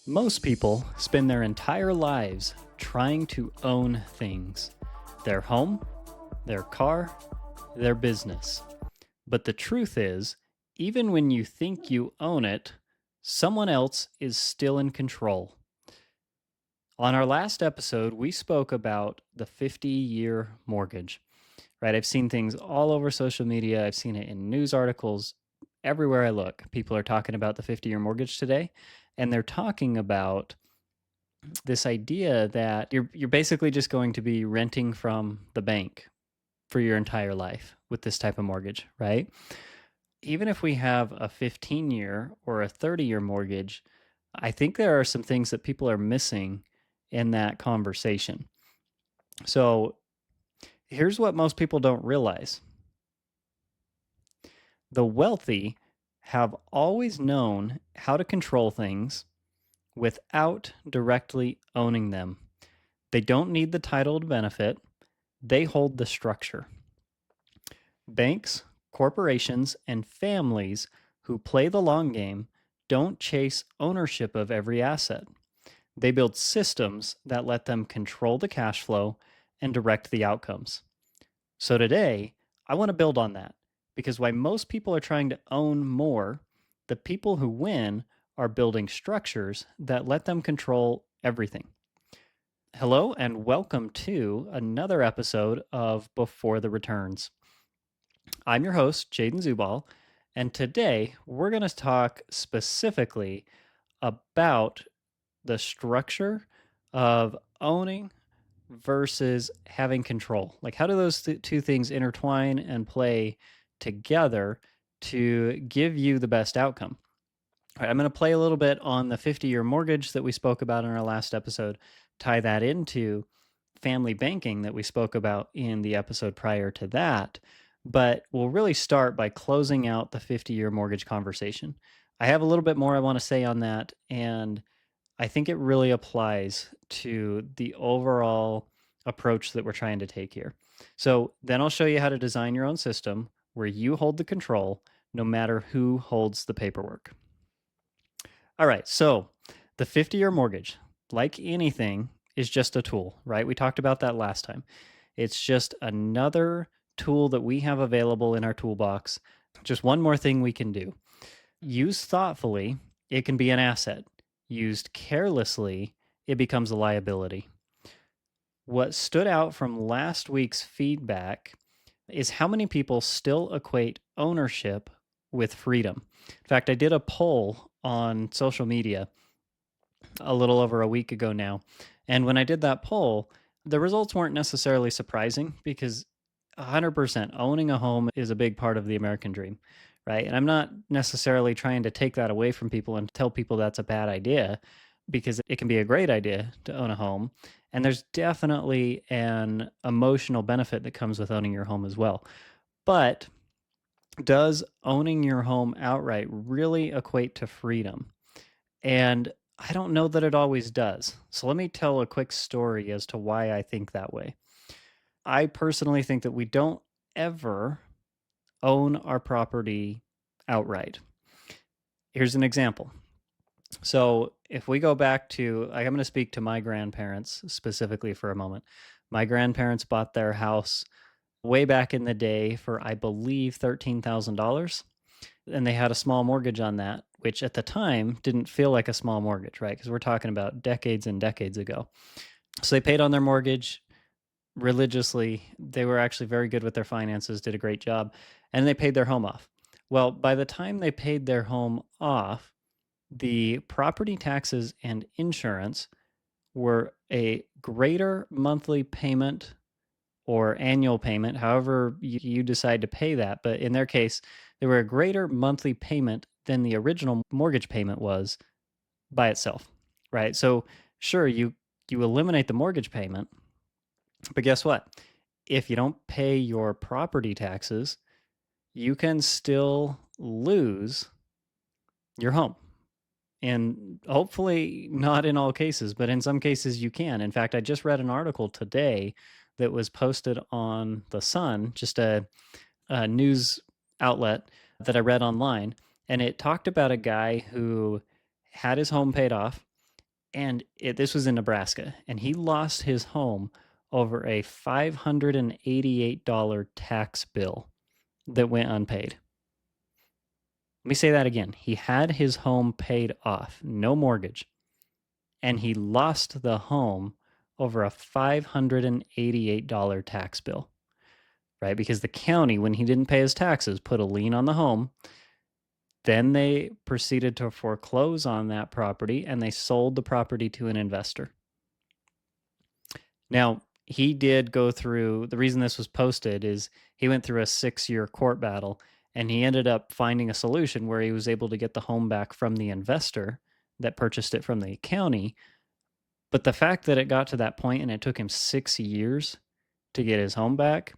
Most people spend their entire lives trying to own things: their home, their car, their business. But the truth is, even when you think you own it, someone else is still in control. On our last episode, we spoke about the 50-year mortgage, right? I've seen things all over social media, I've seen it in news articles. Everywhere I look, people are talking about the 50-year mortgage today, and they're talking about this idea that you're basically just going to be renting from the bank for your entire life with this type of mortgage, right? Even if we have a 15-year or a 30-year mortgage, I think there are some things that people are missing in that conversation. So, here's what most people don't realize. The wealthy have always known how to control things without directly owning them. They don't need the title to benefit, they hold the structure. Banks, corporations, and families who play the long game don't chase ownership of every asset. They build systems that let them control the cash flow and direct the outcomes. So today, I want to build on that because while most people are trying to own more, the people who win are building structures that let them control everything. Hello, and welcome to another episode of Before the Returns. I'm your host, Jaden Zubal, and today we're going to talk specifically about the structure of owning versus having control. Like, how do those two things intertwine and play together to give you the best outcome? All right, I'm going to play a little bit on the 50-year mortgage that we spoke about in our last episode, tie that into family banking that we spoke about in the episode prior to that. But we'll really start by closing out the 50-year mortgage conversation. I have a little bit more I want to say on that, and I think it really applies to the overall approach that we're trying to take here. So then I'll show you how to design your own system where you hold the control no matter who holds the paperwork. All right, so the 50-year mortgage, like anything, is just a tool, right? We talked about that last time. It's just another tool that we have available in our toolbox. Just one more thing we can do. Used thoughtfully, it can be an asset. Used carelessly, it becomes a liability. What stood out from last week's feedback is how many people still equate ownership with freedom. In fact, I did a poll on social media a little over a week ago now. And when I did that poll, the results weren't necessarily surprising because 100% owning a home is a big part of the American dream, right? And I'm not necessarily trying to take that away from people and tell people that's a bad idea because it can be a great idea to own a home. And there's definitely an emotional benefit that comes with owning your home as well. But does owning your home outright really equate to freedom? And I don't know that it always does. So let me tell a quick story as to why I think that way. I personally think that we don't ever own our property outright. Here's an example. So if we go back to, I'm going to speak to my grandparents specifically for a moment. My grandparents bought their house way back in the day for, I believe, $13,000. And they had a small mortgage on that, which at the time didn't feel like a small mortgage, right? Because we're talking about decades and decades ago. So they paid on their mortgage religiously. They were actually very good with their finances, did a great job, and they paid their home off. Well, by the time they paid their home off, the property taxes and insurance were a greater monthly payment or annual payment, however you decide to pay that. But in their case, they were a greater monthly payment than the original mortgage payment was by itself, right? So sure, you eliminate the mortgage payment, but guess what? If you don't pay your property taxes, you can still lose your home. And hopefully not in all cases, but in some cases you can. In fact, I just read an article today that was posted on The Sun, just a news outlet that I read online. And it talked about a guy who had his home paid off And this was in Nebraska, and he lost his home over a $588 tax bill that went unpaid. Let me say that again. He had his home paid off, no mortgage, and he lost the home over a $588 tax bill, right? Because the county, when he didn't pay his taxes, put a lien on the home. Then they proceeded to foreclose on that property and they sold the property to an investor. Now, he did go through, the reason this was posted is he went through a 6-year court battle and he ended up finding a solution where he was able to get the home back from the investor that purchased it from the county. But the fact that it got to that point and it took him 6 years to get his home back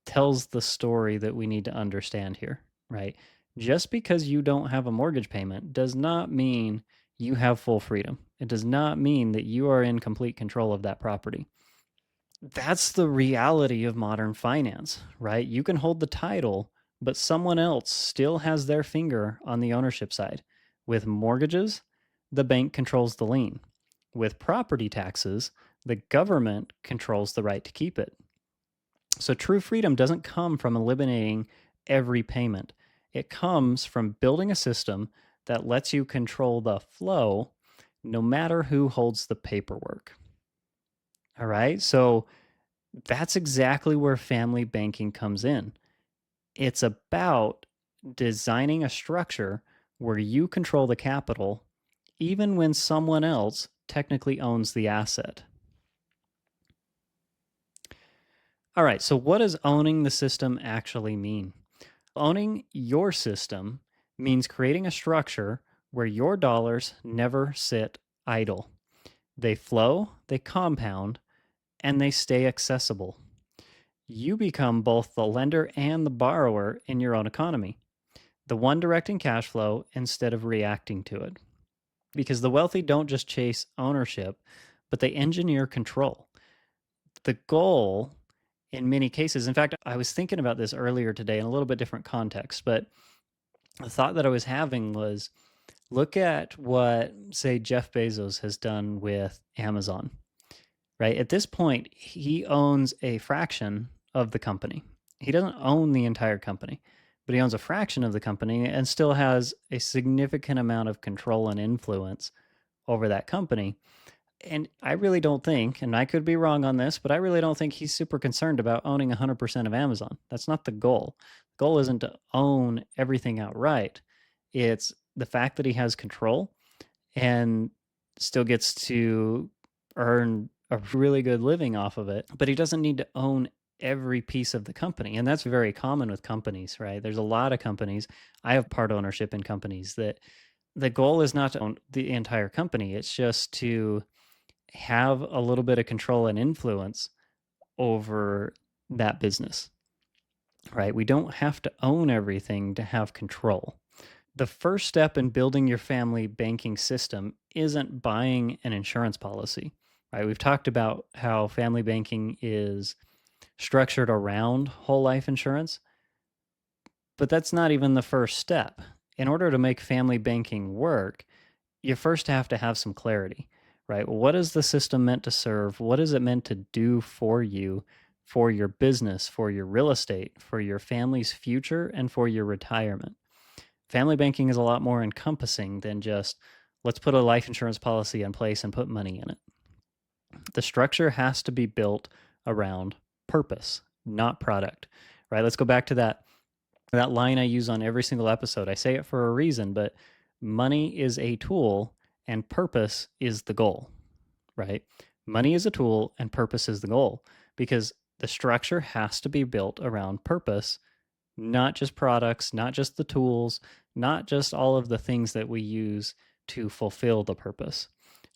tells the story that we need to understand here, right? Just because you don't have a mortgage payment does not mean you have full freedom. It does not mean that you are in complete control of that property. That's the reality of modern finance, right? You can hold the title, but someone else still has their finger on the ownership side. With mortgages, the bank controls the lien. With property taxes, the government controls the right to keep it. So true freedom doesn't come from eliminating every payment. It comes from building a system that lets you control the flow no matter who holds the paperwork. All right. So that's exactly where family banking comes in. It's about designing a structure where you control the capital, even when someone else technically owns the asset. All right. So, what does owning the system actually mean? Owning your system means creating a structure where your dollars never sit idle. They flow, they compound, and they stay accessible. You become both the lender and the borrower in your own economy, the one directing cash flow instead of reacting to it. Because the wealthy don't just chase ownership, but they engineer control. The goal, in many cases, in fact, I was thinking about this earlier today in a little bit different context, but the thought that I was having was look at what, say, Jeff Bezos has done with Amazon, right? At this point, he owns a fraction of the company. He doesn't own the entire company, but he owns a fraction of the company and still has a significant amount of control and influence over that company. And I really don't think, and I could be wrong on this, but I really don't think he's super concerned about owning 100% of Amazon. That's not the goal. The goal isn't to own everything outright. It's the fact that he has control and still gets to earn a really good living off of it, but he doesn't need to own every piece of the company. And that's very common with companies, right? There's a lot of companies. I have part ownership in companies that the goal is not to own the entire company. It's just to have a little bit of control and influence over that business, right? We don't have to own everything to have control. The first step in building your family banking system isn't buying an insurance policy, right? We've talked about how family banking is structured around whole life insurance, but that's not even the first step. In order to make family banking work, you first have to have some clarity, right? What is the system meant to serve? What is it meant to do for you, for your business, for your real estate, for your family's future, and for your retirement? Family banking is a lot more encompassing than just let's put a life insurance policy in place and put money in it. The structure has to be built around purpose, not product, right? Let's go back to that line I use on every single episode. I say it for a reason, but money is a tool and purpose is the goal, right? Money is a tool and purpose is the goal because the structure has to be built around purpose, not just products, not just the tools, not just all of the things that we use to fulfill the purpose.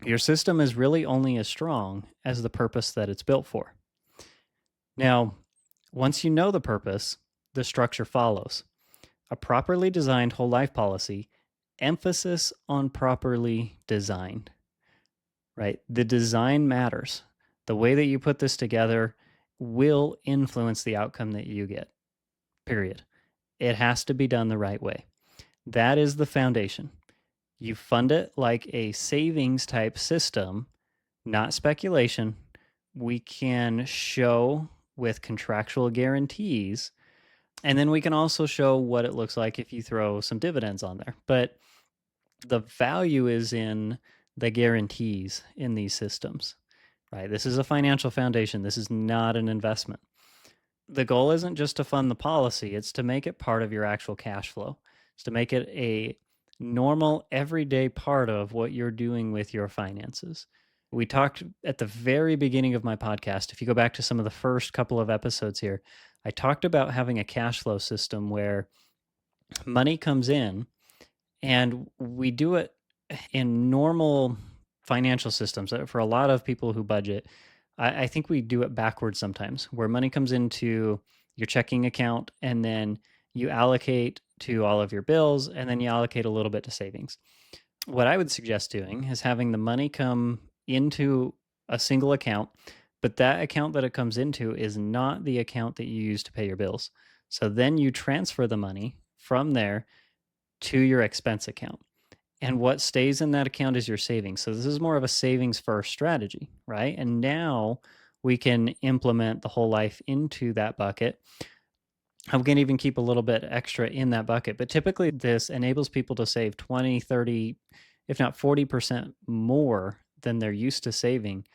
Your system is really only as strong as the purpose that it's built for. Now, once you know the purpose, the structure follows. A properly designed whole life policy, emphasis on properly designed, right? The design matters. The way that you put this together will influence the outcome that you get, period. It has to be done the right way. That is the foundation. You fund it like a savings type system, not speculation. We can show with contractual guarantees, and then we can also show what it looks like if you throw some dividends on there. But the value is in the guarantees in these systems, right? This is a financial foundation. This is not an investment. The goal isn't just to fund the policy, it's to make it part of your actual cash flow. It's to make it a normal, everyday part of what you're doing with your finances. We talked at the very beginning of my podcast. If you go back to some of the first couple of episodes here, I talked about having a cash flow system where money comes in and we do it in normal financial systems. For a lot of people who budget, I think we do it backwards sometimes, where money comes into your checking account and then you allocate to all of your bills and then you allocate a little bit to savings. What I would suggest doing is having the money come into a single account, but that account that it comes into is not the account that you use to pay your bills. So then you transfer the money from there to your expense account. And what stays in that account is your savings. So this is more of a savings first strategy, right? And now we can implement the whole life into that bucket. I'm going to even keep a little bit extra in that bucket, but typically this enables people to save 20, 30, if not 40% more than they're used to saving,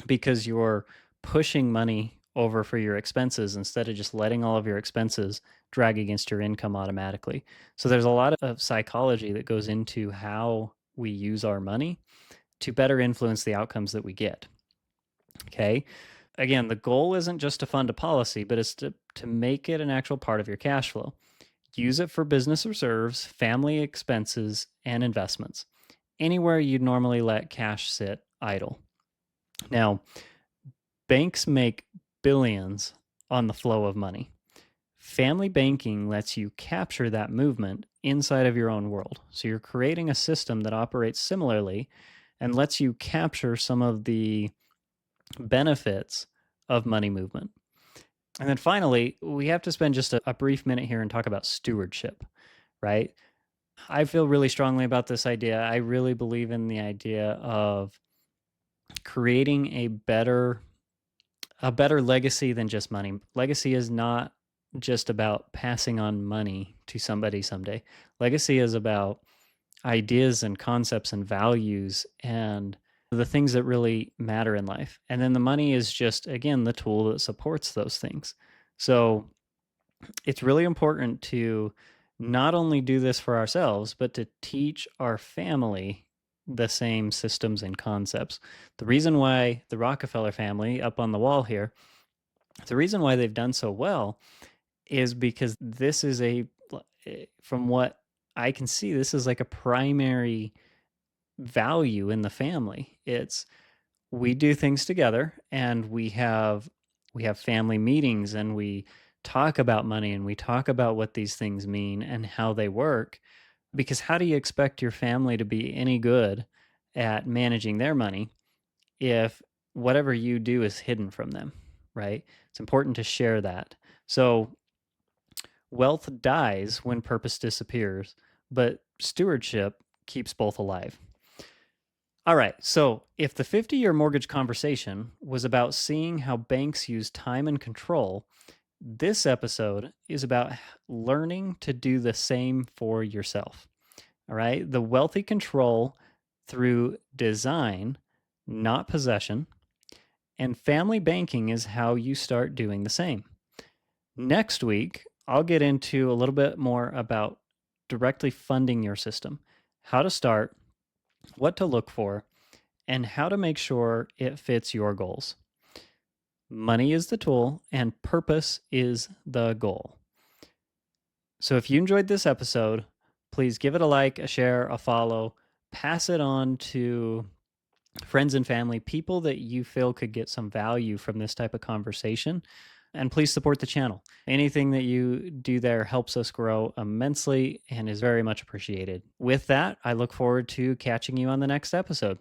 because you're pushing money over for your expenses instead of just letting all of your expenses drag against your income automatically. So there's a lot of psychology that goes into how we use our money to better influence the outcomes that we get. Okay. Again, the goal isn't just to fund a policy, but it's to make it an actual part of your cash flow. Use it for business reserves, family expenses, and investments, anywhere you'd normally let cash sit idle. Now, banks make billions on the flow of money. Family banking lets you capture that movement inside of your own world. So you're creating a system that operates similarly and lets you capture some of the benefits of money movement. And then finally, we have to spend just a brief minute here and talk about stewardship, right? I feel really strongly about this idea. I really believe in the idea of creating a better legacy than just money. Legacy is not just about passing on money to somebody someday. Legacy is about ideas and concepts and values and the things that really matter in life. And then the money is just, again, the tool that supports those things. So it's really important to not only do this for ourselves, but to teach our family the same systems and concepts. The reason why the Rockefeller family up on the wall here, the reason why they've done so well is because this is from what I can see, this is like a primary value in the family. It's we do things together and we have family meetings and we talk about money and we talk about what these things mean and how they work, because how do you expect your family to be any good at managing their money if whatever you do is hidden from them, right? It's important to share that. So wealth dies when purpose disappears, but stewardship keeps both alive. All right, so if the 50-year mortgage conversation was about seeing how banks use time and control, this episode is about learning to do the same for yourself. All right, the wealthy control through design, not possession, and family banking is how you start doing the same. Next week, I'll get into a little bit more about directly funding your system, how to start, what to look for, and how to make sure it fits your goals. Money is the tool, and purpose is the goal. So if you enjoyed this episode, please give it a like, a share, a follow, pass it on to friends and family, people that you feel could get some value from this type of conversation. And please support the channel. Anything that you do there helps us grow immensely and is very much appreciated. With that, I look forward to catching you on the next episode.